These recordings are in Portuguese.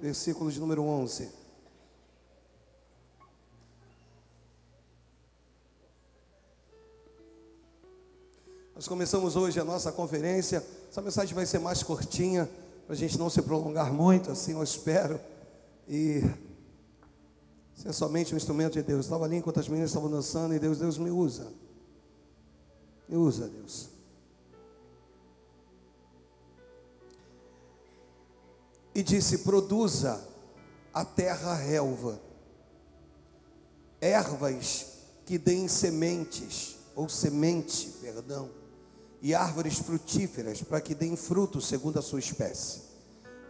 versículo de número 11. Nós começamos hoje a nossa conferência. Essa mensagem vai ser mais curtinha, para a gente não se prolongar muito, assim eu espero. E ser somente um instrumento de Deus. Estava ali enquanto as meninas estavam dançando e Deus me usa. Me usa, Deus. E disse: produza a terra relva, ervas que deem sementes, ou semente, perdão, e árvores frutíferas, para que deem fruto segundo a sua espécie,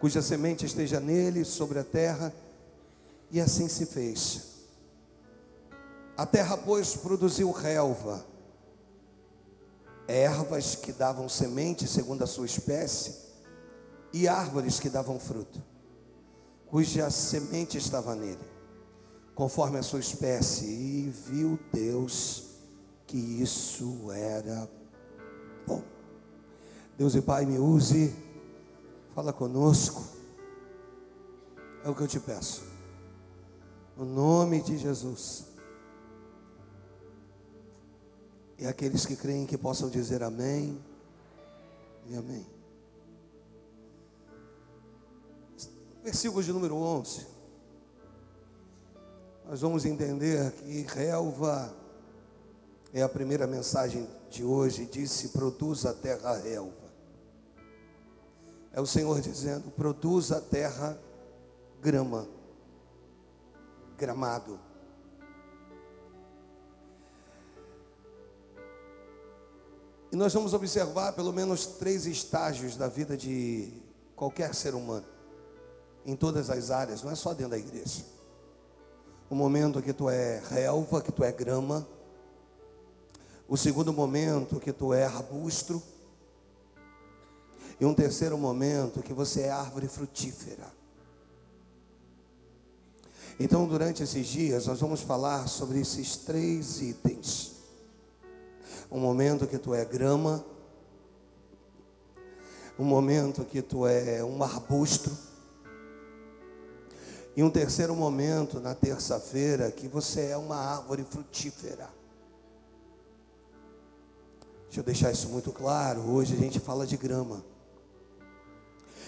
cuja semente esteja nele, sobre a terra. E assim se fez. A terra, pois, produziu relva, ervas que davam semente segundo a sua espécie, e árvores que davam fruto, cuja semente estava nele, conforme a sua espécie. E viu Deus que isso era bom. Deus e Pai, me use, fala conosco, é o que eu te peço, no nome de Jesus. E aqueles que creem que possam dizer amém e amém. Versículo de número 11. Nós vamos entender que relva é a primeira mensagem de hoje. Disse: produza a terra relva. É o Senhor dizendo: produza a terra grama, gramado. E nós vamos observar pelo menos 3 estágios da vida de qualquer ser humano, em todas as áreas, não é só dentro da igreja. O momento que tu é relva, que tu é grama. O segundo momento que tu é arbusto. E um terceiro momento que você é árvore frutífera. Então, durante esses dias, nós vamos falar sobre esses 3 itens. Um momento que tu é grama. Um momento que tu é um arbusto. E um terceiro momento, na terça-feira, que você é uma árvore frutífera. Deixa eu deixar isso muito claro. Hoje a gente fala de grama.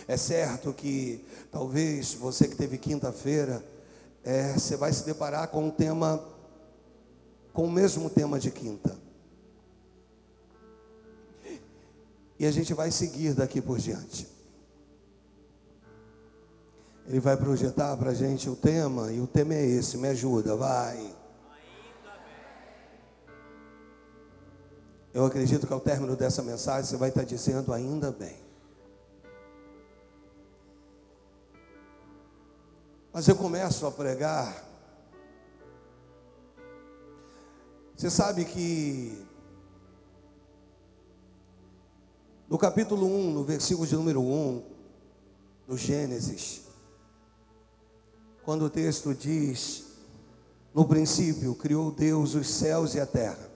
É certo que talvez você que teve quinta-feira, você vai se deparar com um tema, com o mesmo tema de quinta. E a gente vai seguir daqui por diante. Ele vai projetar para a gente o tema, e o tema é esse. Me ajuda, vai. Eu acredito que ao término dessa mensagem você vai estar dizendo: ainda bem. Mas eu começo a pregar. Você sabe que no capítulo 1, no versículo de número 1 do Gênesis, quando o texto diz: no princípio criou Deus os céus e a terra.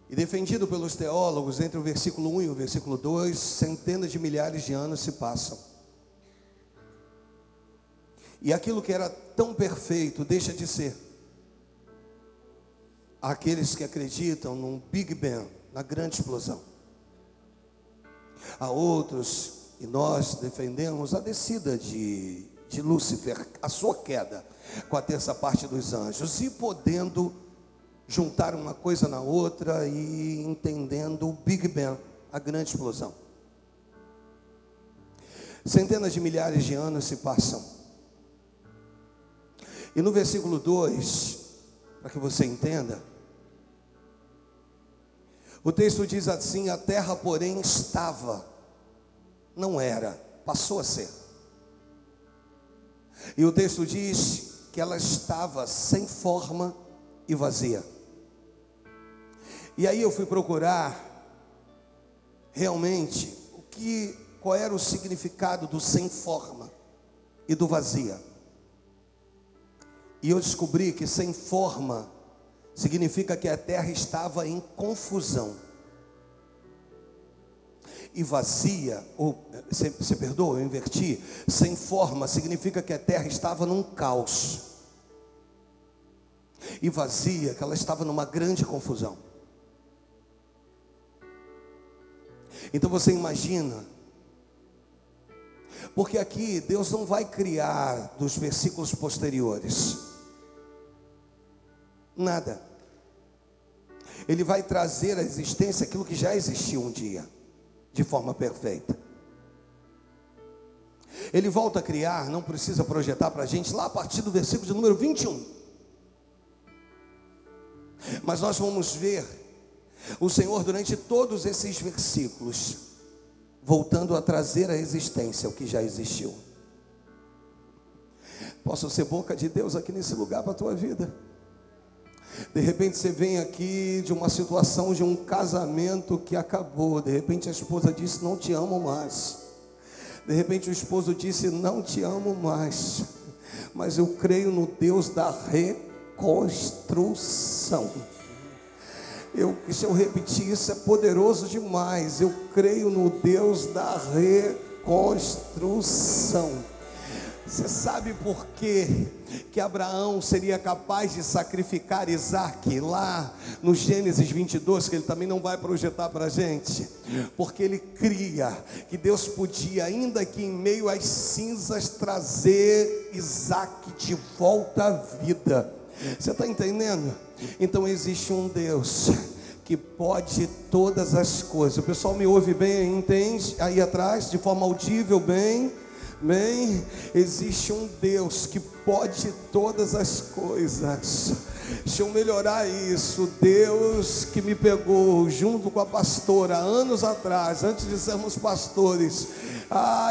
E defendido pelos teólogos, entre o versículo 1 e o versículo 2, centenas de milhares de anos se passam. E aquilo que era tão perfeito deixa de ser. Há aqueles que acreditam num Big Bang, na grande explosão. Há outros, e nós defendemos a descida de Lúcifer, a sua queda com a terça parte dos anjos, e podendo juntar uma coisa na outra e entendendo o Big Bang, a grande explosão. Centenas de milhares de anos se passam. E no versículo 2, para que você entenda, o texto diz assim: a terra, porém, estava, não era, passou a ser. E o texto diz que ela estava sem forma e vazia. E aí eu fui procurar realmente qual era o significado do sem forma e do vazia. E eu descobri que sem forma significa que a terra estava em confusão. E vazia, ou você perdoa, eu inverti, sem forma, significa que a terra estava num caos. E vazia, que ela estava numa grande confusão. Então você imagina, porque aqui Deus não vai criar dos versículos posteriores nada. Ele vai trazer à existência aquilo que já existiu um dia, de forma perfeita. Ele volta a criar, não precisa projetar para a gente, lá a partir do versículo de número 21. Mas nós vamos ver o Senhor durante todos esses versículos, voltando a trazer à existência o que já existiu. Posso ser boca de Deus aqui nesse lugar para a tua vida? De repente você vem aqui de uma situação de um casamento que acabou. De repente a esposa disse: não te amo mais. De repente o esposo disse: não te amo mais. Mas eu creio no Deus da reconstrução. Se eu repetir isso é poderoso demais. Eu creio no Deus da reconstrução. Você sabe por quê que Abraão seria capaz de sacrificar Isaque lá no Gênesis 22, que ele também não vai projetar para a gente? Porque ele cria que Deus podia, ainda que em meio às cinzas, trazer Isaque de volta à vida. Você está entendendo? Então existe um Deus que pode todas as coisas. O pessoal me ouve bem, entende? Aí atrás, de forma audível, bem. Amém? Existe um Deus que pode todas as coisas. Deixa eu melhorar isso. Deus que me pegou junto com a pastora anos atrás, antes de sermos pastores,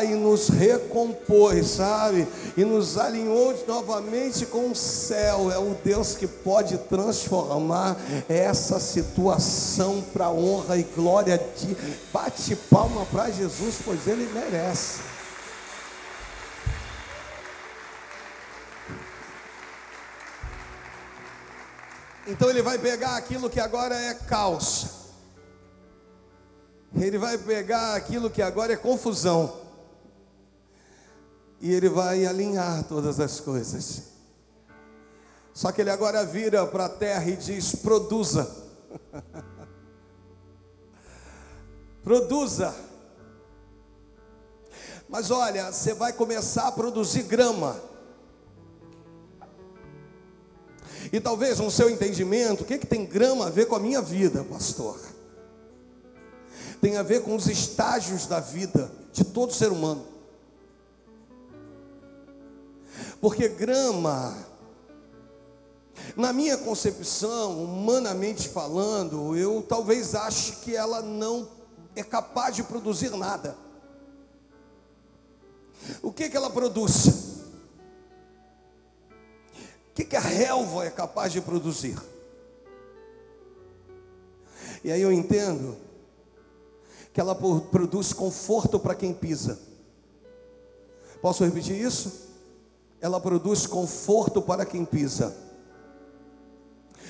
e nos recompôs, sabe? E nos alinhou novamente com o céu. É o Deus que pode transformar essa situação para a honra e glória de... Bate palma para Jesus, pois Ele merece. Então ele vai pegar aquilo que agora é caos. Ele vai pegar aquilo que agora é confusão. E ele vai alinhar todas as coisas. Só que ele agora vira para a terra e diz: produza. Produza. Mas olha, você vai começar a produzir grama. E talvez no seu entendimento, o que tem grama a ver com a minha vida, pastor? Tem a ver com os estágios da vida de todo ser humano. Porque grama, na minha concepção, humanamente falando, eu talvez ache que ela não é capaz de produzir nada. O que ela produz? O que a relva é capaz de produzir? E aí eu entendo que ela produz conforto para quem pisa. Posso repetir isso? Ela produz conforto para quem pisa.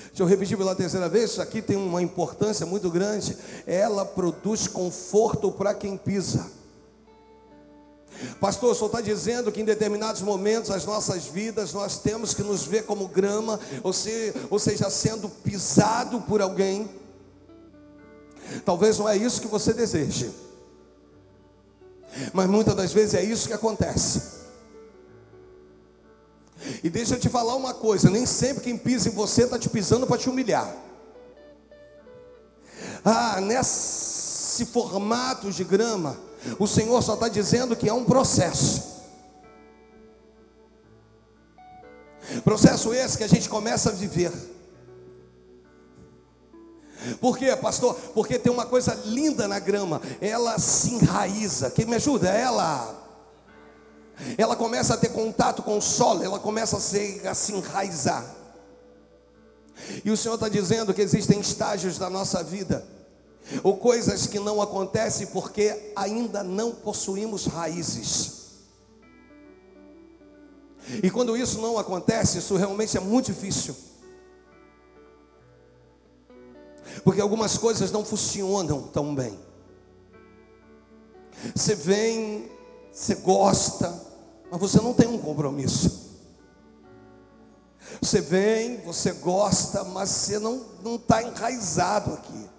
Deixa eu repetir pela terceira vez, isso aqui tem uma importância muito grande. Ela produz conforto para quem pisa. Pastor, o senhor está dizendo que em determinados momentos das nossas vidas nós temos que nos ver como grama, ou seja, sendo pisado por alguém. Talvez não é isso que você deseje, mas muitas das vezes é isso que acontece. E deixa eu te falar uma coisa: nem sempre quem pisa em você está te pisando para te humilhar. Nesse formato de grama, o Senhor só está dizendo que é um processo. Processo esse que a gente começa a viver. Por quê, pastor? Porque tem uma coisa linda na grama. Ela se enraiza. Quem me ajuda? Ela começa a ter contato com o solo. Ela começa a se enraizar. E o Senhor está dizendo que existem estágios da nossa vida, ou coisas que não acontecem porque ainda não possuímos raízes. E quando isso não acontece, isso realmente é muito difícil, porque algumas coisas não funcionam tão bem. Você vem, você gosta, mas você não tem um compromisso. Você vem, você gosta, mas você não está enraizado aqui.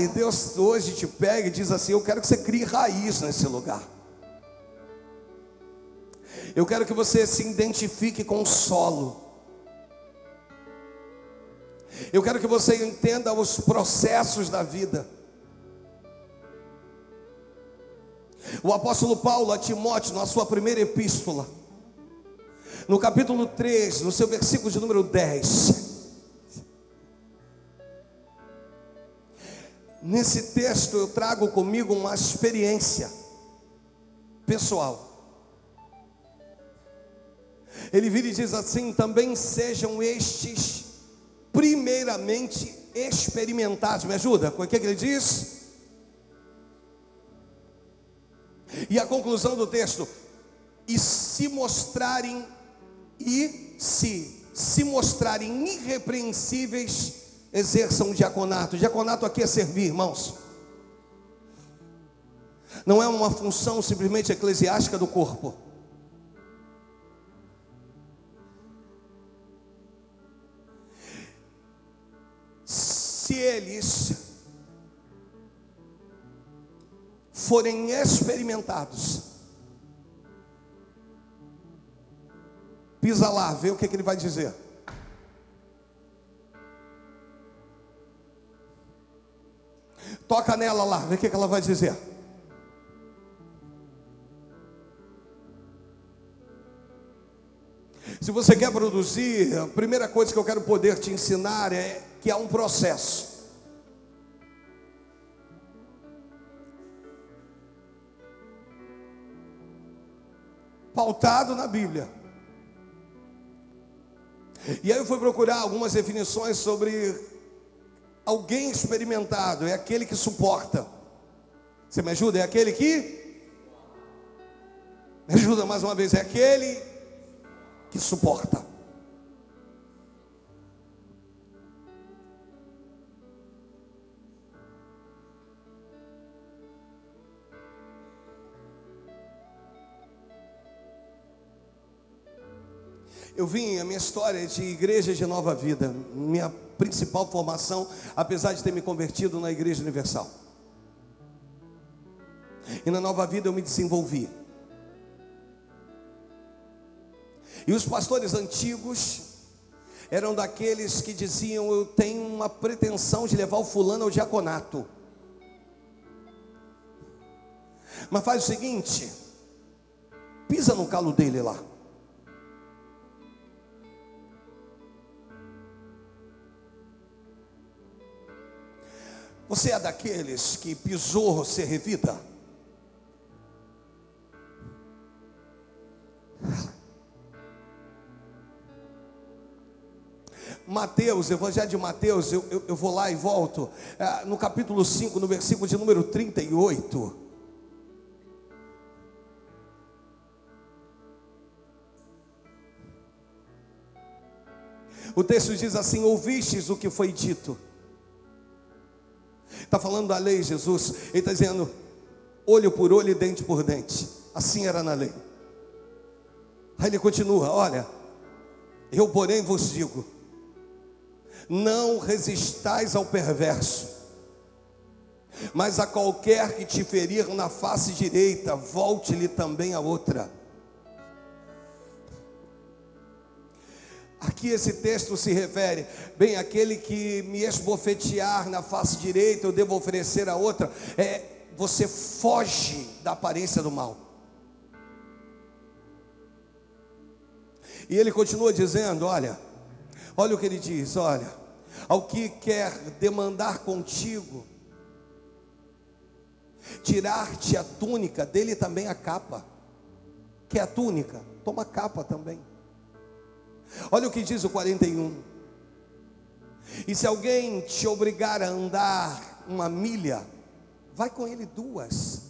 E Deus hoje te pega e diz assim: eu quero que você crie raiz nesse lugar. Eu quero que você se identifique com o solo. Eu quero que você entenda os processos da vida. O apóstolo Paulo a Timóteo, na sua primeira epístola, no capítulo 3, no seu versículo de número 10, nesse texto eu trago comigo uma experiência pessoal. Ele vira e diz assim: também sejam estes primeiramente experimentados. Me ajuda? Com o que ele diz? E a conclusão do texto: e se mostrarem irrepreensíveis, exerçam o diaconato. O diaconato aqui é servir, irmãos. Não é uma função simplesmente eclesiástica do corpo. Se eles forem experimentados, pisa lá, vê o que ele vai dizer. Toca nela lá, vê o que ela vai dizer. Se você quer produzir, a primeira coisa que eu quero poder te ensinar é que há um processo. Pautado na Bíblia. E aí eu fui procurar algumas definições sobre alguém experimentado. É aquele que suporta. Você me ajuda? É aquele que? Me ajuda mais uma vez. É aquele que suporta. Eu vim, a minha história de igreja de Nova Vida, minha principal formação, apesar de ter me convertido na Igreja Universal. E na Nova Vida eu me desenvolvi. E os pastores antigos eram daqueles que diziam: eu tenho uma pretensão de levar o fulano ao diaconato. Mas faz o seguinte, pisa no calo dele lá. Você é daqueles que pisou, você revida? Mateus, Evangelho de Mateus, eu vou lá e volto, no capítulo 5, no versículo de número 38. O texto diz assim: ouvistes o que foi dito. Está falando da lei, Jesus. Ele está dizendo: olho por olho e dente por dente. Assim era na lei. Aí ele continua: olha, eu porém vos digo, não resistais ao perverso, mas a qualquer que te ferir na face direita, volte-lhe também a outra. Aqui esse texto se refere, bem, aquele que me esbofetear na face direita, eu devo oferecer a outra. Você foge da aparência do mal. E ele continua dizendo: olha o que ele diz: olha, ao que quer demandar contigo, tirar-te a túnica, dele também a capa. Quer a túnica? Toma a capa também. Olha o que diz o 41. E se alguém te obrigar a andar 1 milha, vai com ele 2.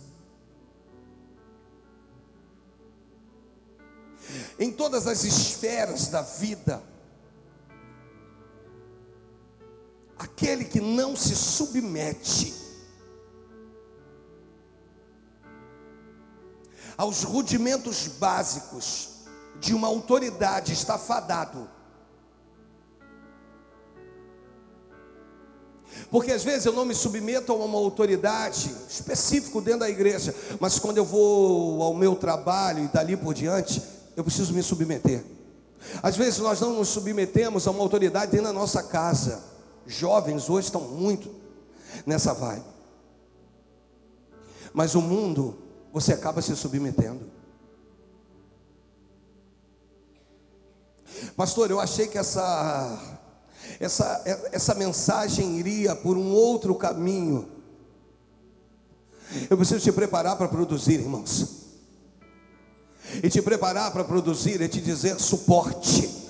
Em todas as esferas da vida, aquele que não se submete aos rudimentos básicos de uma autoridade está fadado. Porque às vezes eu não me submeto a uma autoridade específica dentro da igreja, mas quando eu vou ao meu trabalho e dali por diante, eu preciso me submeter. Às vezes nós não nos submetemos a uma autoridade dentro da nossa casa. Jovens hoje estão muito nessa vibe. Mas o mundo, você acaba se submetendo. Pastor, eu achei que essa mensagem iria por um outro caminho. Eu preciso te preparar para produzir, irmãos. E te preparar para produzir é te dizer suporte.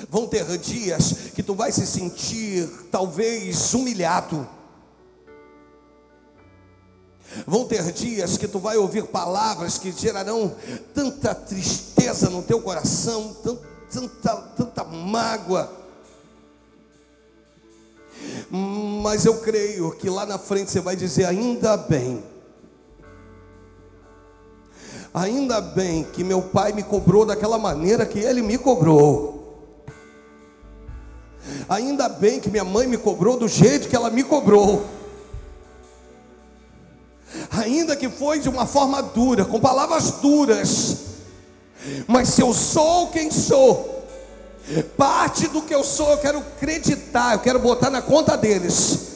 Vão ter dias que tu vai se sentir talvez humilhado. Vão ter dias que tu vai ouvir palavras que gerarão tanta tristeza no teu coração, tanta mágoa. Mas eu creio que lá na frente você vai dizer: ainda bem que meu pai me cobrou daquela maneira que ele me cobrou. Ainda bem que minha mãe me cobrou do jeito que ela me cobrou. Ainda que foi de uma forma dura, com palavras duras, mas se eu sou quem sou, parte do que eu sou eu quero acreditar, eu quero botar na conta deles.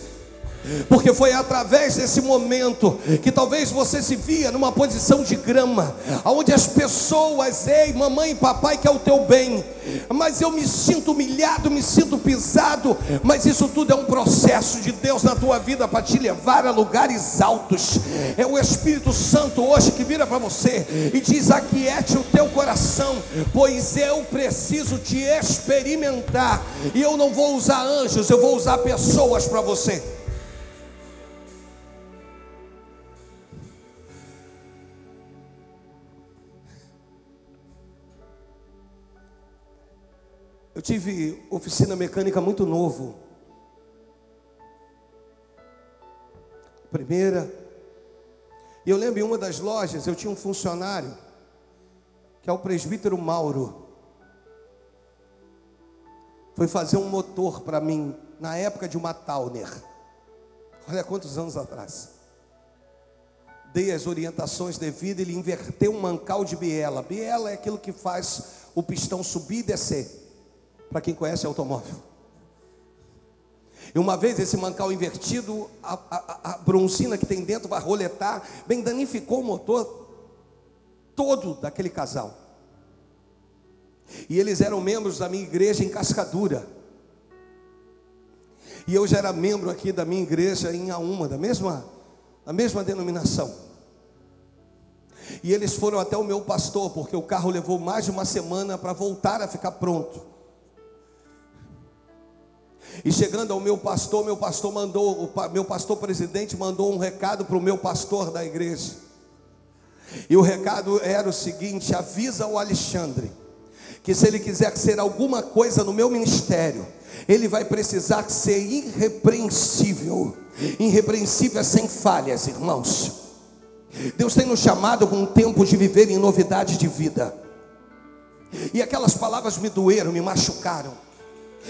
Porque foi através desse momento que talvez você se via numa posição de grama, onde as pessoas, ei, mamãe e papai, quer o teu bem, mas eu me sinto humilhado, me sinto pisado. Mas isso tudo é um processo de Deus na tua vida para te levar a lugares altos. É o Espírito Santo hoje que vira para você e diz: aquiete o teu coração, pois eu preciso te experimentar. E eu não vou usar anjos, eu vou usar pessoas para você. Eu tive oficina mecânica muito novo. Primeira. E eu lembro, em uma das lojas eu tinha um funcionário, que é o presbítero Mauro. Foi fazer um motor para mim, na época de uma Towner. Olha quantos anos atrás. Dei as orientações devidas, ele inverteu um mancal de biela. Biela é aquilo que faz o pistão subir e descer, para quem conhece automóvel. E uma vez esse mancal invertido, a bronzina que tem dentro vai roletar, bem, danificou o motor todo daquele casal. E eles eram membros da minha igreja em Cascadura. E eu já era membro aqui da minha igreja em Auma, da mesma denominação. E eles foram até o meu pastor, porque o carro levou mais de uma semana para voltar a ficar pronto. E chegando ao meu pastor presidente mandou um recado para o meu pastor da igreja. E o recado era o seguinte: avisa o Alexandre que se ele quiser ser alguma coisa no meu ministério, ele vai precisar ser irrepreensível. Irrepreensível é sem falhas, irmãos. Deus tem nos chamado para um tempo de viver em novidade de vida. E aquelas palavras me doeram, me machucaram.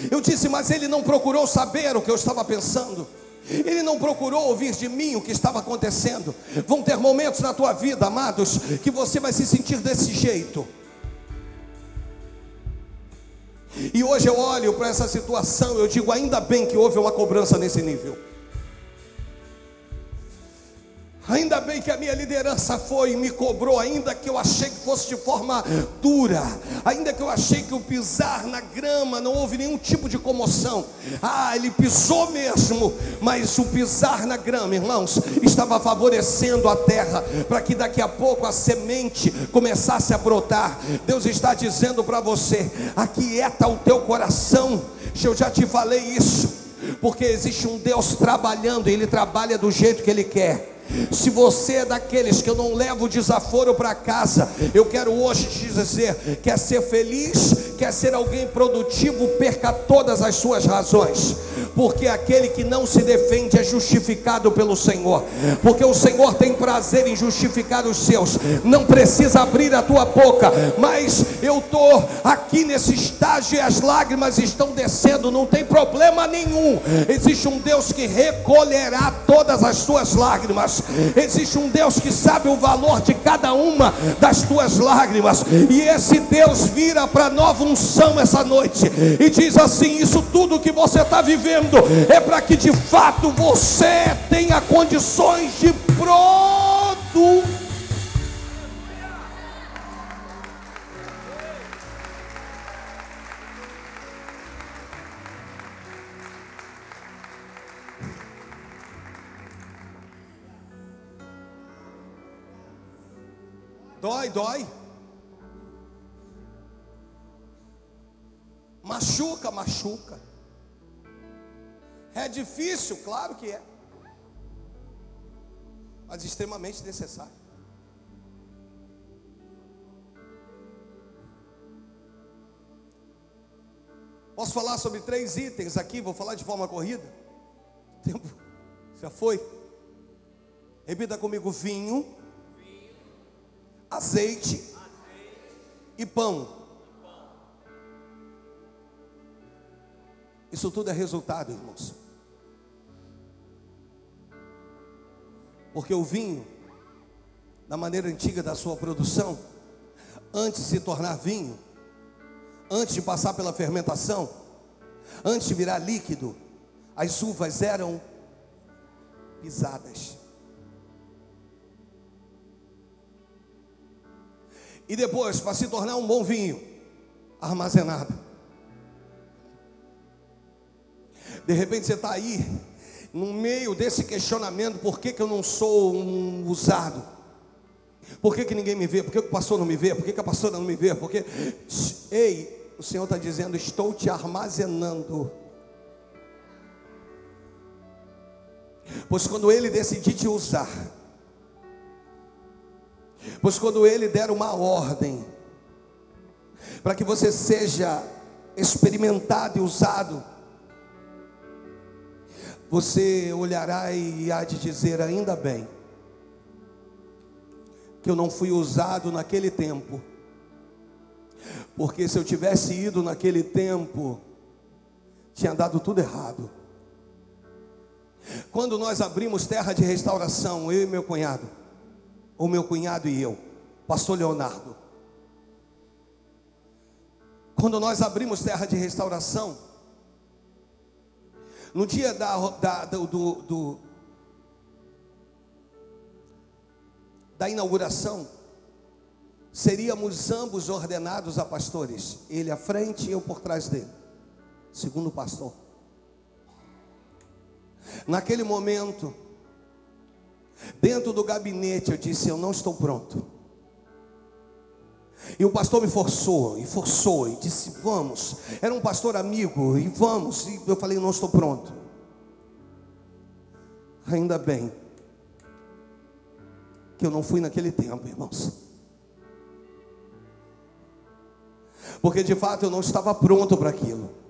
Eu disse: mas ele não procurou saber o que eu estava pensando. Ele não procurou ouvir de mim o que estava acontecendo. Vão ter momentos na tua vida, amados, que você vai se sentir desse jeito. E hoje eu olho para essa situação, eu digo: ainda bem que houve uma cobrança nesse nível. Ainda bem que a minha liderança foi e me cobrou, ainda que eu achei que fosse de forma dura, ainda que eu achei que o pisar na grama não houve nenhum tipo de comoção. Ele pisou mesmo, mas o pisar na grama, irmãos, estava favorecendo a terra, para que daqui a pouco a semente começasse a brotar. Deus está dizendo para você: aquieta o teu coração. Eu já te falei isso, porque existe um Deus trabalhando, e Ele trabalha do jeito que Ele quer. Se você é daqueles que eu não levo desaforo para casa, eu quero hoje te dizer: quer ser feliz, quer ser alguém produtivo, perca todas as suas razões, porque aquele que não se defende é justificado pelo Senhor, porque o Senhor tem prazer em justificar os seus. Não precisa abrir a tua boca, mas eu estou aqui nesse estágio e as lágrimas estão descendo, não tem problema nenhum. Existe um Deus que recolherá todas as tuas lágrimas, existe um Deus que sabe o valor de cada uma das tuas lágrimas, e esse Deus vira para nova unção essa noite e diz assim: isso tudo que você está vivendo é para que de fato você tenha condições de Dói. Machuca. É difícil, claro que é, mas extremamente necessário. Posso falar sobre 3 itens aqui, vou falar de forma corrida. O tempo já foi. Repita comigo: vinho, azeite e pão. Isso tudo é resultado, irmãos. Porque o vinho, na maneira antiga da sua produção, antes de se tornar vinho, antes de passar pela fermentação, antes de virar líquido, as uvas eram pisadas. E depois, para se tornar um bom vinho, armazenado. De repente você está aí, no meio desse questionamento: por que eu não sou um usado? Por que ninguém me vê? Por que o pastor não me vê? Por que a pastora não me vê? Porque, ei, o Senhor está dizendo: estou te armazenando. Pois quando Ele decidir te usar, pois quando Ele der uma ordem para que você seja experimentado e usado, você olhará e há de dizer: ainda bem que eu não fui usado naquele tempo, porque se eu tivesse ido naquele tempo, tinha dado tudo errado. Quando nós abrimos Terra de Restauração, eu e meu cunhado, ou meu cunhado e eu, pastor Leonardo, quando nós abrimos Terra de Restauração, no dia da inauguração, seríamos ambos ordenados a pastores, ele à frente e eu por trás dele, segundo pastor. Naquele momento, dentro do gabinete, eu disse: eu não estou pronto. E o pastor me forçou e disse: vamos. Era um pastor amigo, e vamos. E eu falei: não estou pronto. Ainda bem que eu não fui naquele tempo, irmãos, porque de fato eu não estava pronto para aquilo.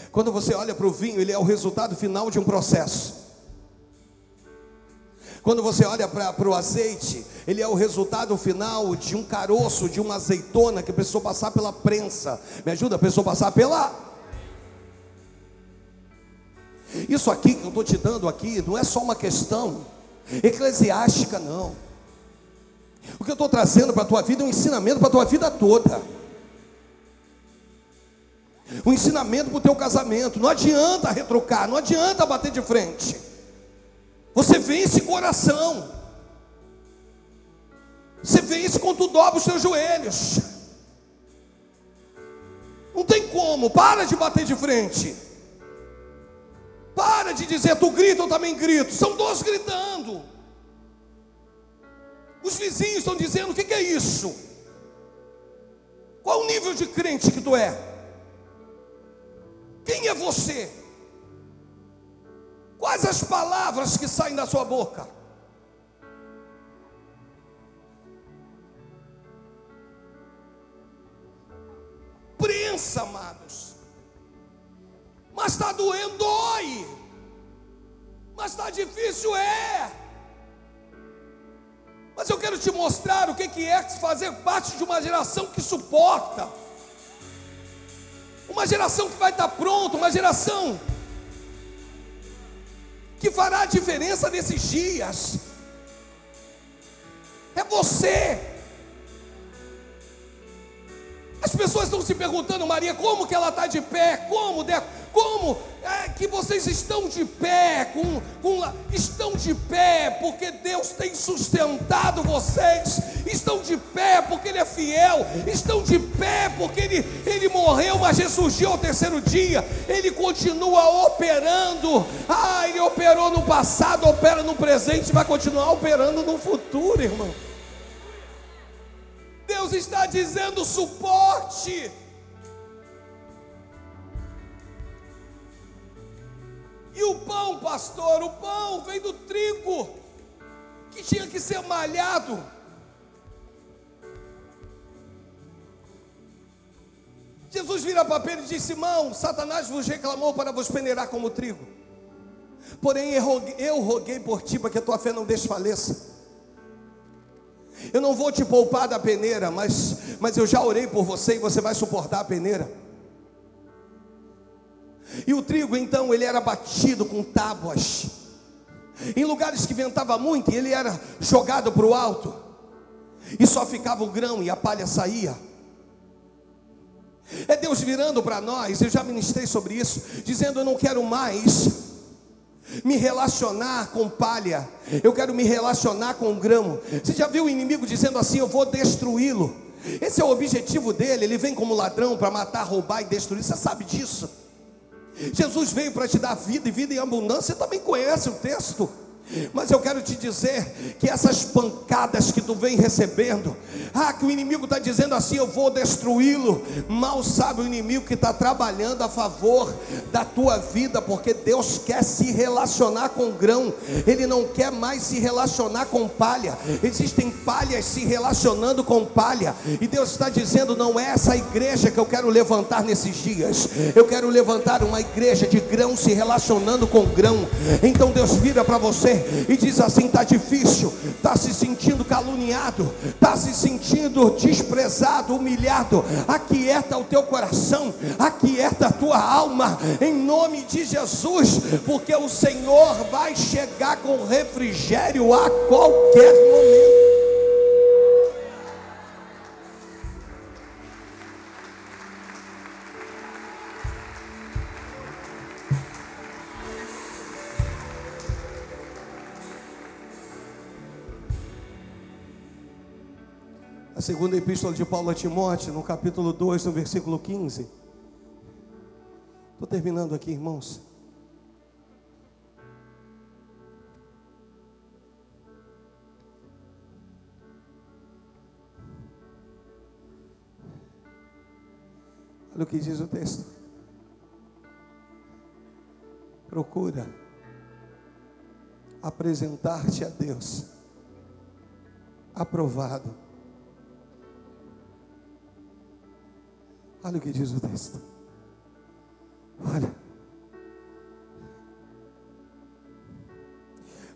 Quando você olha para o vinho, ele é o resultado final de um processo. Quando você olha para o azeite, ele é o resultado final de um caroço, de uma azeitona que precisou passar pela prensa. Me ajuda? Precisou passar pela... Isso aqui que eu estou te dando aqui não é só uma questão eclesiástica, não. O que eu estou trazendo para a tua vida é um ensinamento para a tua vida toda. Um ensinamento para o teu casamento. Não adianta retrucar, não adianta bater de frente. Você vence com oração. Você vence quando tu dobra os teus joelhos. Não tem como. Para de bater de frente. Para de dizer: tu grita, eu também grito. São 2 gritando. Os vizinhos estão dizendo: o que é isso? Qual o nível de crente que tu é? Quem é você? Quais as palavras que saem da sua boca? Prensa, amados. Mas está doendo, dói. Mas está difícil, Mas eu quero te mostrar o que é fazer parte de uma geração que suporta. Uma geração que vai estar pronta, uma geração que fará a diferença nesses dias. É você. As pessoas estão se perguntando, Maria, como que ela está de pé? Como é que vocês estão de pé? Estão de pé porque Deus tem sustentado vocês. Estão de pé porque Ele é fiel. Estão de pé porque Ele morreu, mas ressurgiu ao terceiro dia. Ele continua operando. Ele operou no passado, opera no presente, vai continuar operando no futuro, irmão. Deus está dizendo suporte. E o pão, pastor, o pão vem do trigo que tinha que ser malhado. Jesus vira para Pedro e diz: Simão, Satanás vos reclamou para vos peneirar como trigo. Porém eu roguei por ti para que a tua fé não desfaleça. Eu não vou te poupar da peneira, mas eu já orei por você e você vai suportar a peneira. E o trigo então, ele era batido com tábuas. Em lugares que ventava muito, ele era jogado para o alto. E só ficava o grão e a palha saía. É Deus virando para nós, eu já ministrei sobre isso, dizendo: eu não quero mais me relacionar com palha, eu quero me relacionar com grão. Você já viu o inimigo dizendo assim: eu vou destruí-lo? Esse é o objetivo dele. Ele vem como ladrão para matar, roubar e destruir. Você sabe disso? Jesus veio para te dar vida e vida em abundância. Você também conhece o texto. Mas eu quero te dizer que essas pancadas que tu vem recebendo, que o inimigo está dizendo assim: eu vou destruí-lo. Mal sabe o inimigo que está trabalhando a favor da tua vida, porque Deus quer se relacionar com grão. Ele não quer mais se relacionar com palha. Existem palhas se relacionando com palha, e Deus está dizendo: não é essa igreja que eu quero levantar nesses dias. Eu quero levantar uma igreja de grão se relacionando com grão. Então Deus vira para você e diz assim: está difícil, está se sentindo caluniado, está se sentindo desprezado, humilhado. Aquieta o teu coração, aquieta a tua alma, em nome de Jesus, porque o Senhor vai chegar com refrigério a qualquer momento. A segunda epístola de Paulo a Timóteo, no capítulo 2, no versículo 15. Estou terminando aqui, irmãos. Olha o que diz o texto. Procura apresentar-te a Deus aprovado. Olha o que diz o texto. Olha.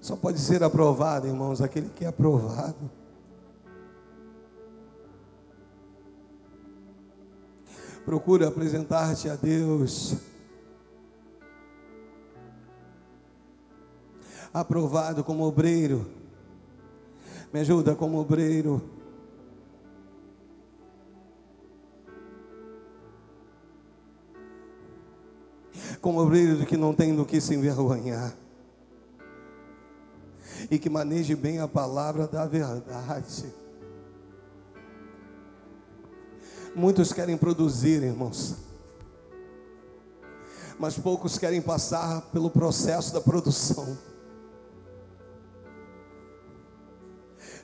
Só pode ser aprovado, irmãos, aquele que é aprovado. Procura apresentar-te a Deus aprovado como obreiro. Me ajuda, como obreiro do que não tem do que se envergonhar, e que maneje bem a palavra da verdade. Muitos querem produzir, irmãos, mas poucos querem passar pelo processo da produção.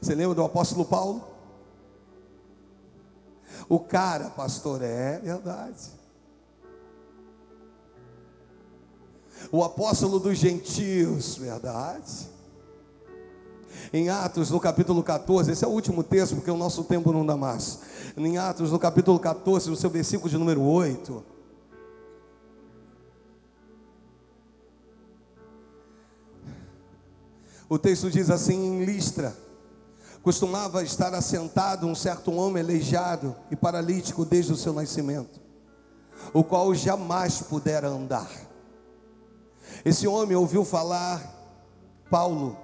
Você lembra do apóstolo Paulo? O cara, pastor, é verdade. O apóstolo dos gentios, verdade. Em Atos, no capítulo 14, esse é o último texto, porque o nosso tempo não dá mais. Em Atos, no capítulo 14, no seu versículo de número 8. O texto diz assim: em Listra costumava estar assentado um certo homem aleijado e paralítico desde o seu nascimento, o qual jamais pudera andar. Esse homem ouviu falar, Paulo,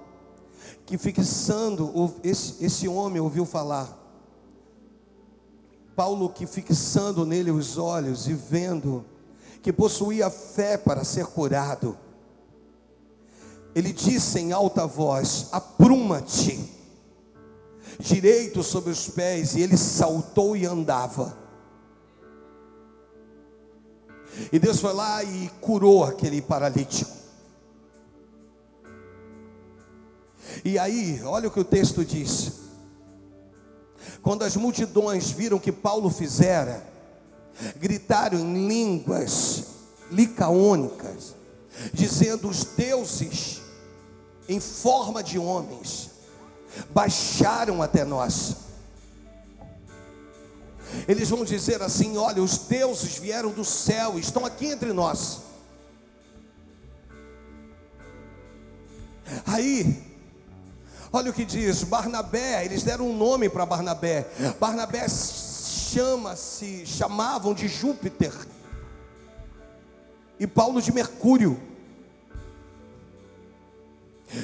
que fixando, esse homem ouviu falar, Paulo que fixando nele os olhos e vendo que possuía fé para ser curado, ele disse em alta voz: apruma-te direito sobre os pés, e ele saltou e andava. E Deus foi lá e curou aquele paralítico. E aí, olha o que o texto diz: quando as multidões viram que Paulo fizera, gritaram em línguas licaônicas, dizendo: os deuses em forma de homens baixaram até nós. Eles vão dizer assim: olha, os deuses vieram do céu, estão aqui entre nós. Aí, olha o que diz Barnabé. Eles deram um nome para Barnabé. Barnabé chamavam de Júpiter, e Paulo de Mercúrio,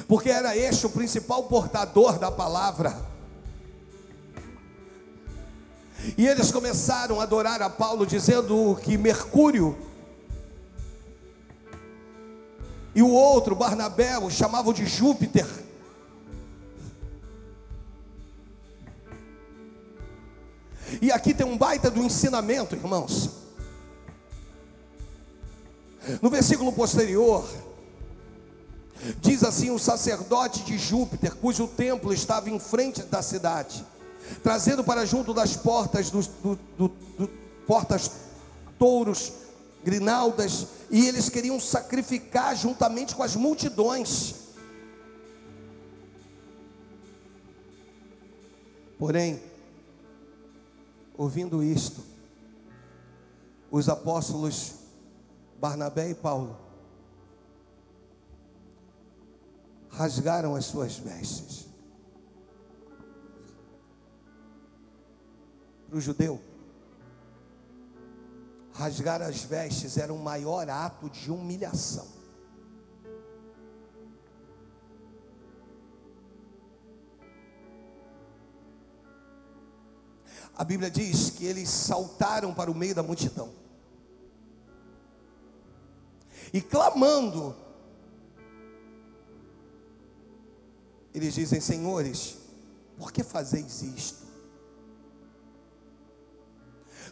porque era este o principal portador da palavra. E eles começaram a adorar a Paulo, dizendo que Mercúrio e o outro, Barnabé, o chamavam de Júpiter. E aqui tem um baita do ensinamento, irmãos. No versículo posterior diz assim: o sacerdote de Júpiter, cujo templo estava em frente da cidade, trazendo para junto das portas portas touros, grinaldas, e eles queriam sacrificar juntamente com as multidões. Porém, ouvindo isto, os apóstolos Barnabé e Paulo rasgaram as suas vestes. Para o judeu, rasgar as vestes era o maior ato de humilhação. A Bíblia diz que eles saltaram para o meio da multidão e clamando, eles dizem: senhores, por que fazeis isto?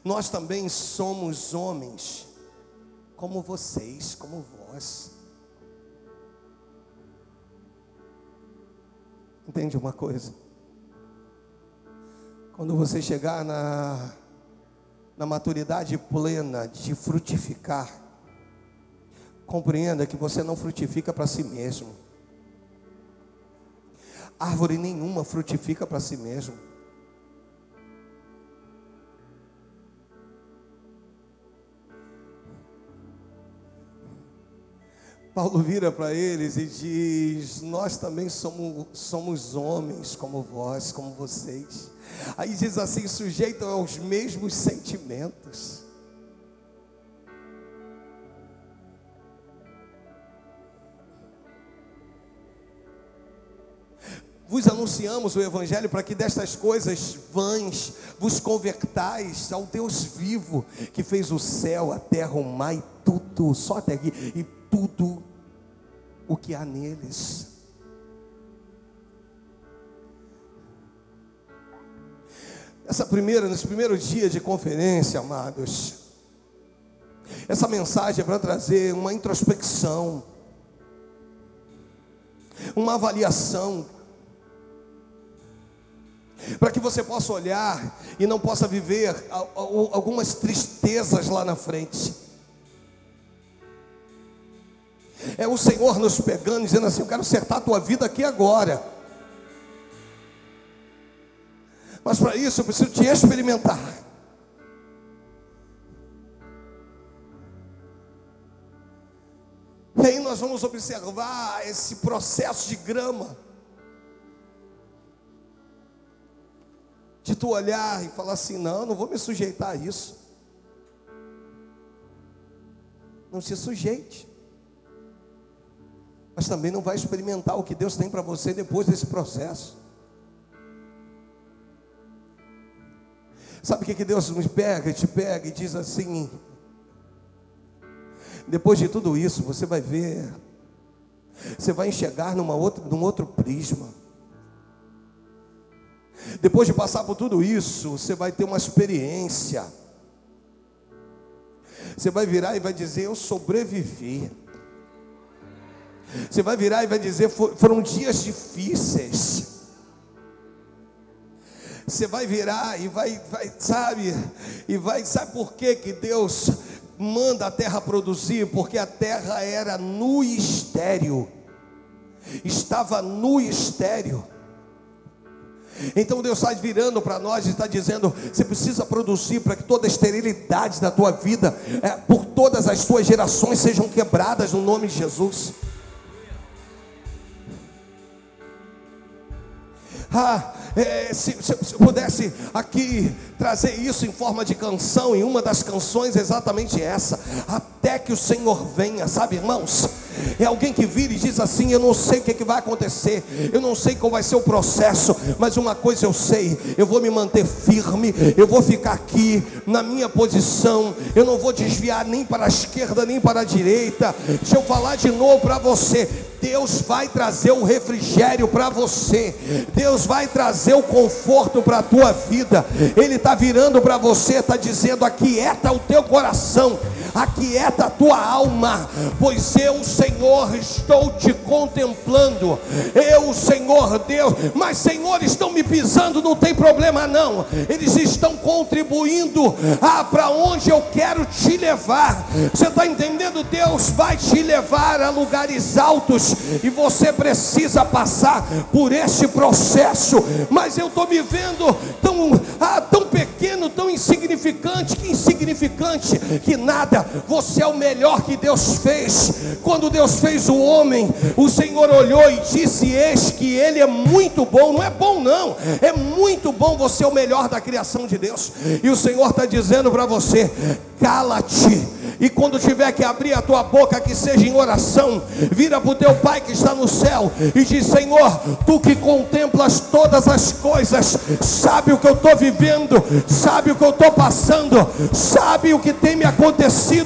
Nós também somos homens como vocês, como vós. Entende uma coisa? Quando você chegar na maturidade plena de frutificar, compreenda que você não frutifica para si mesmo. Árvore nenhuma frutifica para si mesmo. Paulo vira para eles e diz: nós também somos homens como vós, como vocês. Aí diz assim: sujeitam aos mesmos sentimentos. Vos anunciamos o Evangelho para que destas coisas vãs vos convertais ao Deus vivo, que fez o céu, a terra, o mar e tudo, só até aqui, e tudo o que há neles. Nesse primeiro dia de conferência, amados, essa mensagem é para trazer uma introspecção, uma avaliação, para que você possa olhar e não possa viver algumas tristezas lá na frente. É o Senhor nos pegando, dizendo assim: eu quero acertar a tua vida aqui agora. Mas para isso eu preciso te experimentar. E E aí nós vamos observar esse processo de grama, de tu olhar e falar assim: não vou me sujeitar a isso. Não se sujeite, mas também não vai experimentar o que Deus tem para você depois desse processo. Sabe o que Deus nos pega, te pega e diz assim: depois de tudo isso, você vai ver, você vai enxergar num outro prisma. Depois de passar por tudo isso, você vai ter uma experiência. Você vai virar e vai dizer: eu sobrevivi. Você vai virar e vai dizer: foram dias difíceis. Você vai virar e sabe por que Deus manda a terra produzir? Porque a terra era nu e estéril, estava nu e estéril. Então Deus está virando para nós e está dizendo: você precisa produzir para que toda a esterilidade da tua vida, por todas as suas gerações, sejam quebradas no nome de Jesus. Se eu pudesse aqui trazer isso em forma de canção, em uma das canções exatamente essa: até que o Senhor venha. Sabe, irmãos, é alguém que vira e diz assim: eu não sei o que vai acontecer, eu não sei qual vai ser o processo, mas uma coisa eu sei: eu vou me manter firme, eu vou ficar aqui na minha posição, eu não vou desviar nem para a esquerda nem para a direita. Deixa eu falar de novo para você: Deus vai trazer o refrigério para você, Deus vai trazer o conforto para a tua vida. Ele está virando para você, está dizendo: aquieta o teu coração, aquieta a tua alma, pois eu, Senhor, estou te contemplando. Eu, Senhor Deus. Mas, Senhor, estão me pisando, não tem problema não, eles estão contribuindo para onde eu quero te levar. Você está entendendo? Deus vai te levar a lugares altos, e você precisa passar por esse processo. Mas eu estou me vendo tão pequeno, tão insignificante. Que insignificante, que nada. Você é o melhor que Deus fez. Quando Deus fez o homem, o Senhor olhou e disse: eis que ele é muito bom. Não é bom não, é muito bom. Você é o melhor da criação de Deus. E o Senhor está dizendo para você: cala-te, e quando tiver que abrir a tua boca, que seja em oração. Vira para o teu Pai que está no céu e diz: Senhor, tu que contemplas todas as coisas, sabe o que eu estou vivendo, sabe o que eu estou passando, sabe o que tem me acontecido.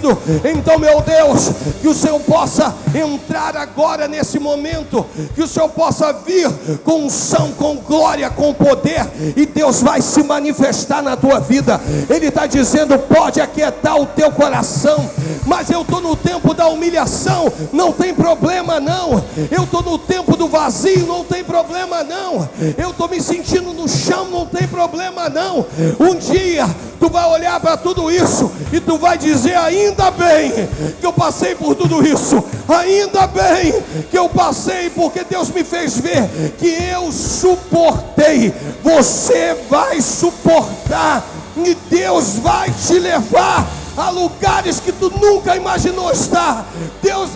Então, meu Deus, que o Senhor possa entrar agora nesse momento, que o Senhor possa vir com unção, com glória, com poder, e Deus vai se manifestar na tua vida. Ele está dizendo: pode aquietar o teu coração. Mas eu estou no tempo da humilhação, não tem problema não. Eu estou no tempo do vazio, não tem problema não. Eu estou me sentindo no chão, não tem problema não. Um dia tu vai olhar para tudo isso e tu vai dizer: ainda bem que eu passei por tudo isso, ainda bem que eu passei, porque Deus me fez ver que eu suportei. Você vai suportar, e Deus vai te levar a lugares que tu nunca imaginou estar. Deus,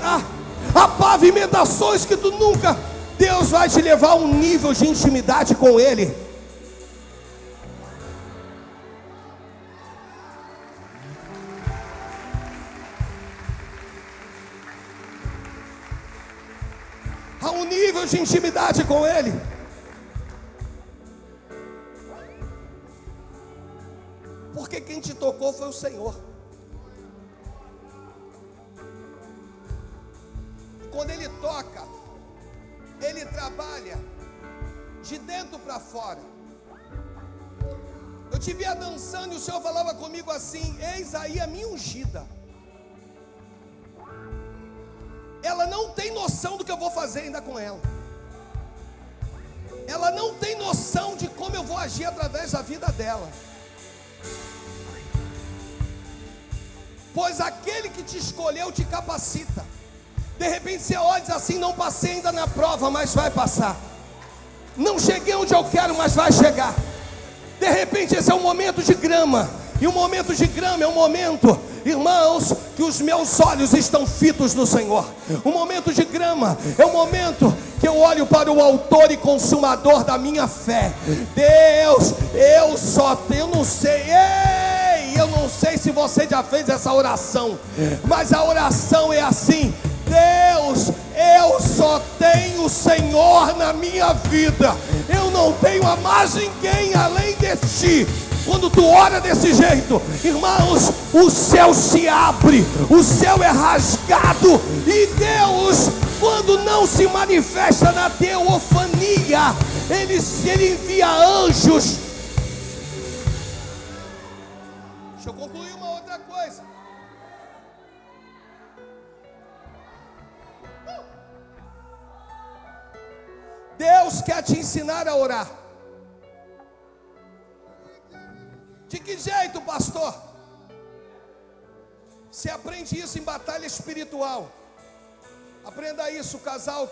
a pavimentações que tu nunca. Deus vai te levar a um nível de intimidade com Ele. A um nível de intimidade com Ele. Porque quem te tocou foi o Senhor. Quando Ele toca, Ele trabalha de dentro para fora. Eu te via dançando e o Senhor falava comigo assim: eis aí a minha ungida. Ela não tem noção do que eu vou fazer ainda com ela. Ela não tem noção de como eu vou agir através da vida dela. Pois aquele que te escolheu te capacita. De repente você olha e diz assim: não passei ainda na prova, mas vai passar. Não cheguei onde eu quero, mas vai chegar. De repente esse é um momento de grama. E o momento de grama é um momento irmãos, que os meus olhos estão fitos no Senhor. O momento de grama é o momento que eu olho para o autor e consumador da minha fé. Deus, eu não sei se você já fez essa oração, mas a oração é assim: Deus, eu só tenho o Senhor na minha vida, eu não tenho a mais ninguém além de Ti. Quando tu ora desse jeito, irmãos, o céu se abre, o céu é rasgado, e Deus, quando não se manifesta na teofania, Ele envia anjos. Deixa eu concluir uma outra coisa. Deus quer te ensinar a orar. De que jeito, pastor? Você aprende isso em batalha espiritual. Aprenda isso, casal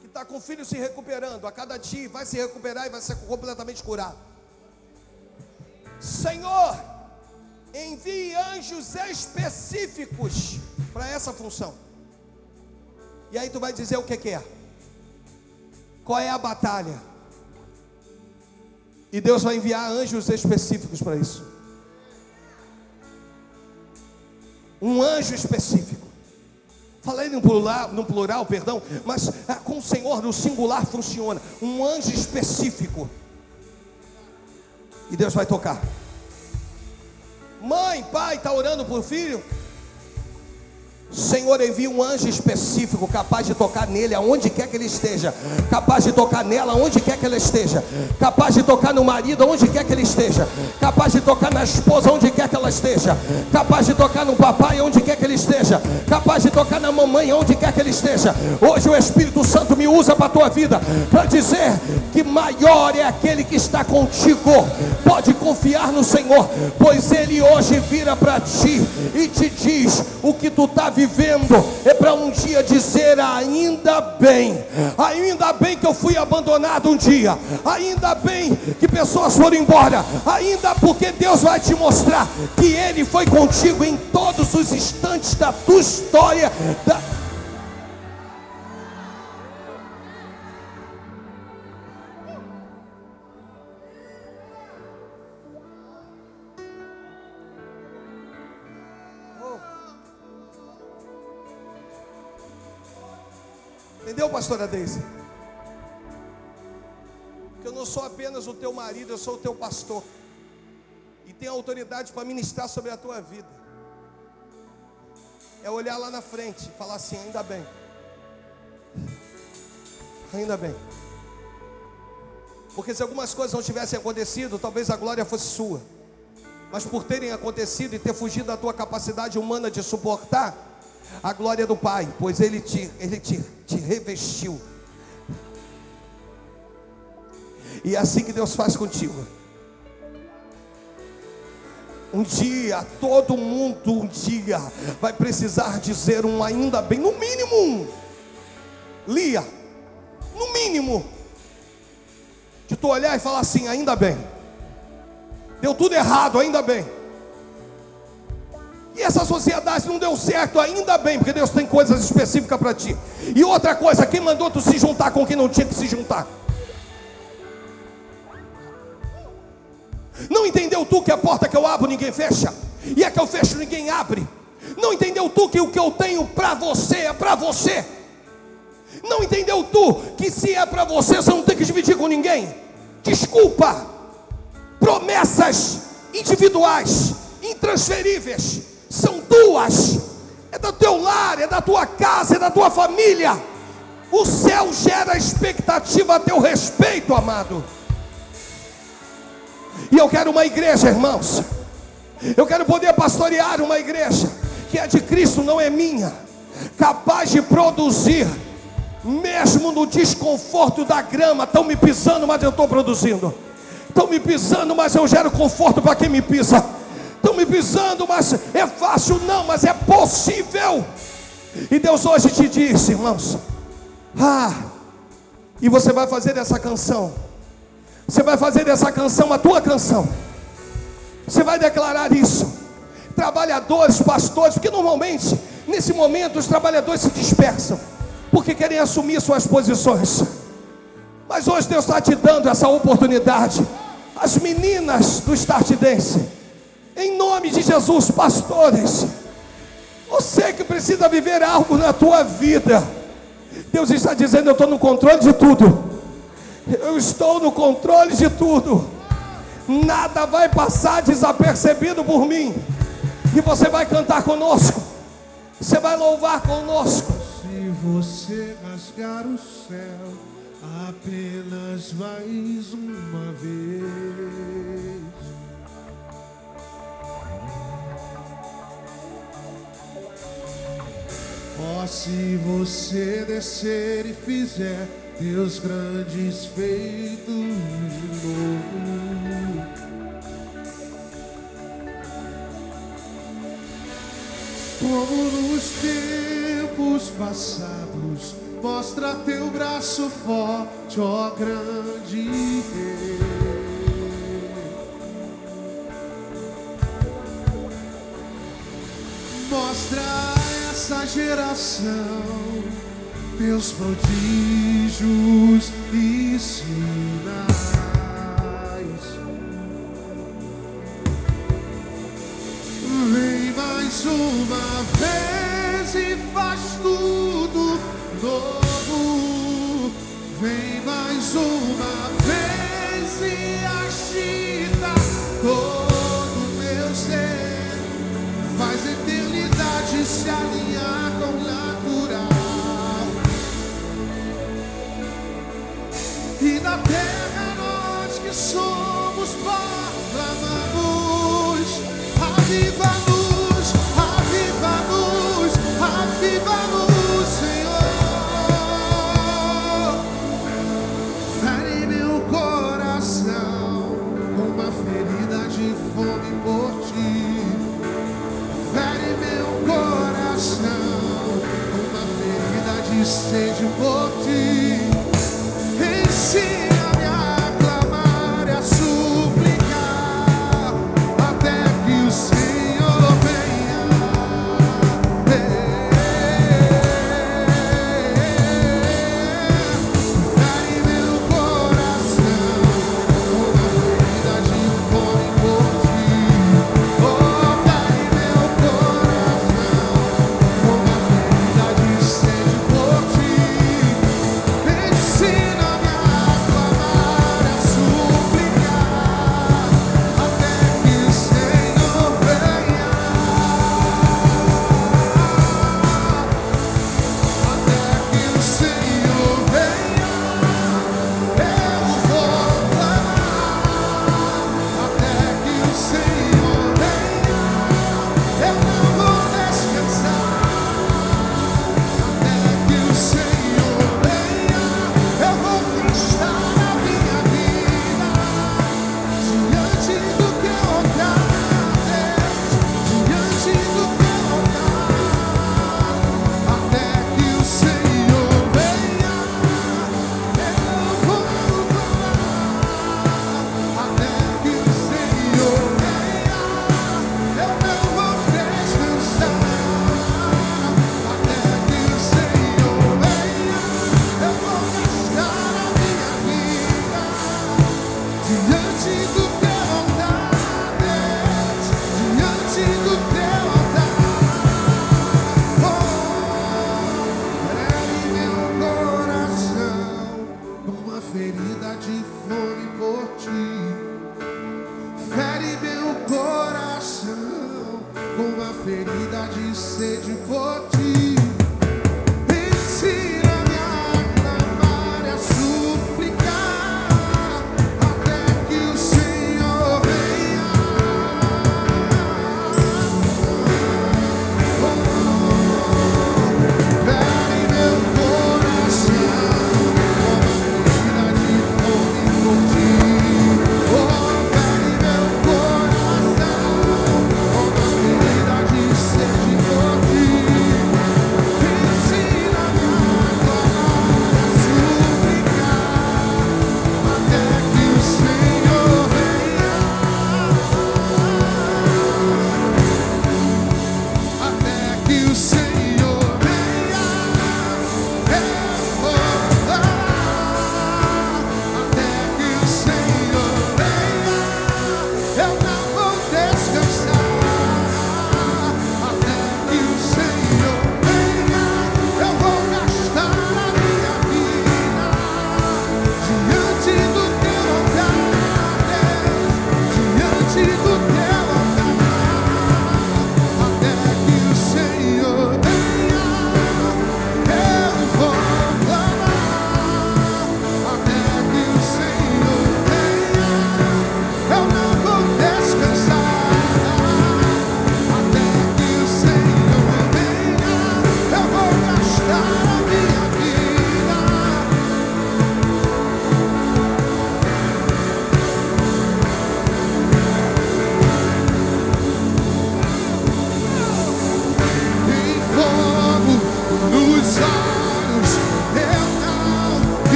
que está com o filho se recuperando. A cada dia vai se recuperar e vai ser completamente curado. Senhor, envie anjos específicos para essa função. E aí tu vai dizer o que é. Qual é a batalha? E Deus vai enviar anjos específicos para isso. Um anjo específico. Falei no plural, perdão, mas com o Senhor no singular funciona. Um anjo específico. E Deus vai tocar. Mãe, pai, está orando por filho? Senhor, envia um anjo específico, capaz de tocar nele aonde quer que ele esteja, capaz de tocar nela aonde quer que ela esteja, capaz de tocar no marido aonde quer que ele esteja, capaz de tocar na esposa onde quer que ela esteja, capaz de tocar no papai onde quer que ele esteja, capaz de tocar na mamãe onde quer que ele esteja. Hoje o Espírito Santo me usa para a tua vida, para dizer que maior é aquele que está contigo. Pode confiar no Senhor, pois Ele hoje vira para ti e te diz: o que tu está vivendo é para um dia dizer: ainda bem que eu fui abandonado um dia, ainda bem que pessoas foram embora, ainda porque Deus vai te mostrar que Ele foi contigo em todos os instantes da tua história. Entendeu, pastora Deise? Que eu não sou apenas o teu marido, eu sou o teu pastor, e tenho autoridade para ministrar sobre a tua vida. É olhar lá na frente e falar assim: ainda bem, ainda bem. Porque se algumas coisas não tivessem acontecido, talvez a glória fosse sua, mas por terem acontecido e ter fugido da tua capacidade humana de suportar, a glória do Pai, pois Ele te revestiu. E é assim que Deus faz contigo. Um dia, todo mundo vai precisar dizer um ainda bem, no mínimo um. Lia, no mínimo, de tu olhar e falar assim: ainda bem. Deu tudo errado, ainda bem. E essa sociedade não deu certo, ainda bem, porque Deus tem coisas específicas para ti. E outra coisa, quem mandou tu se juntar com quem não tinha que se juntar? Não entendeu tu que a porta que eu abro ninguém fecha, e a que eu fecho ninguém abre? Não entendeu tu que o que eu tenho para você é para você? Não entendeu tu que se é para você, você não tem que dividir com ninguém? Desculpa, promessas individuais, intransferíveis, são tuas, é do teu lar, é da tua casa, é da tua família. O céu gera expectativa a teu respeito, amado. E eu quero uma igreja, irmãos, eu quero poder pastorear uma igreja que é de Cristo, não é minha, capaz de produzir, mesmo no desconforto da grama. Estão me pisando, mas eu estou produzindo. Estão me pisando, mas eu gero conforto para quem me pisa. Estão me pisando, mas é fácil? Não, mas é possível. E Deus hoje te disse, irmãos, e você vai fazer dessa canção, você vai fazer dessa canção a tua canção. Você vai declarar isso. Trabalhadores, pastores, porque normalmente, nesse momento, os trabalhadores se dispersam, porque querem assumir suas posições. Mas hoje Deus está te dando essa oportunidade. As meninas do Start Dance, em nome de Jesus, pastores, você que precisa viver algo na tua vida, Deus está dizendo: eu estou no controle de tudo. Eu estou no controle de tudo. Nada vai passar desapercebido por mim. E você vai cantar conosco, você vai louvar conosco. Se você rasgar o céu apenas mais uma vez, ó, se você descer e fizer Deus grandes feitos de novo, como nos tempos passados, mostra teu braço forte, ó grande Rei. Mostra a essa geração teus prodígios e sinais. Vem mais uma vez e faz tudo novo. Vem mais uma vez e agita todo meu ser. Faz a eternidade se alinhar com o natural. E na terra nós que somos proclamamos: aviva-nos, aviva-nos, aviva-nos, Senhor. Fere meu coração com uma ferida de fome por ti. Fere meu coração com uma ferida de sede por ti. Ensina-me a clamar e a suplicar até que o Senhor venha. Fere meu coração com uma ferida de fome por ti. Oh, fere meu coração com uma ferida de sede por ti. Ensina-me a clamar.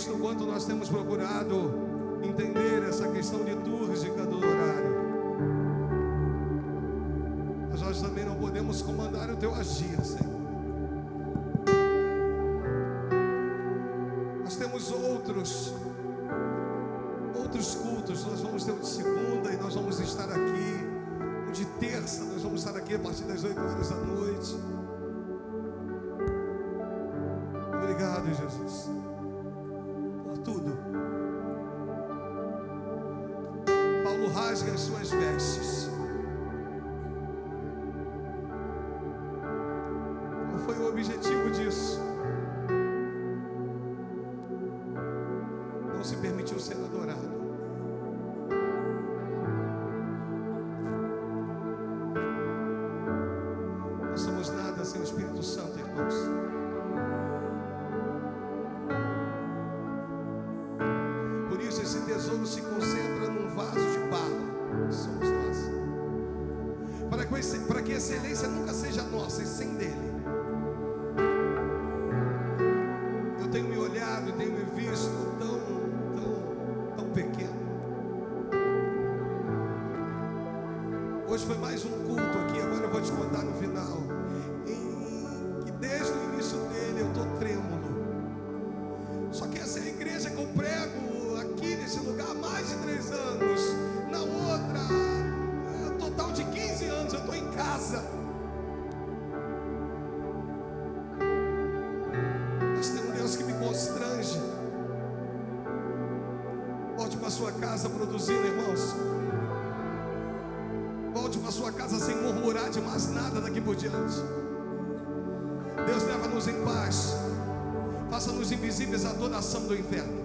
visto o quanto nós temos procurado entender essa questão litúrgica do horário. Mas nós também não podemos comandar o teu agir, Senhor. Nós temos outros cultos. Nós vamos ter o de segunda e nós vamos estar aqui. O de terça nós vamos estar aqui a partir das 8 horas da noite. Obrigado, Jesus, por tudo. Paulo rasga as suas vestes. Qual foi o objetivo disso? Não se permitiu ser adorado. Não somos nada sem o Espírito Santo, irmãos. Por isso esse tesouro se concentra num vaso de barro. Somos nós. Para que a excelência nunca seja nossa, e sim dele. Eu tenho me olhado e tenho me visto tão pequeno. Hoje foi mais um culto aqui, agora eu vou te contar no final, que desde o início dele eu estou trêmulo. Só que essa é a igreja que eu prego aqui nesse lugar há mais de 3 anos. Na outra, total de 15 anos eu estou em casa. Mas tem um Deus que me constrange. Volte para sua casa produzindo, irmãos. Volte para sua casa sem murmurar de mais nada daqui por diante. Deus leva-nos em paz. Faça-nos invisíveis a toda ação do inferno.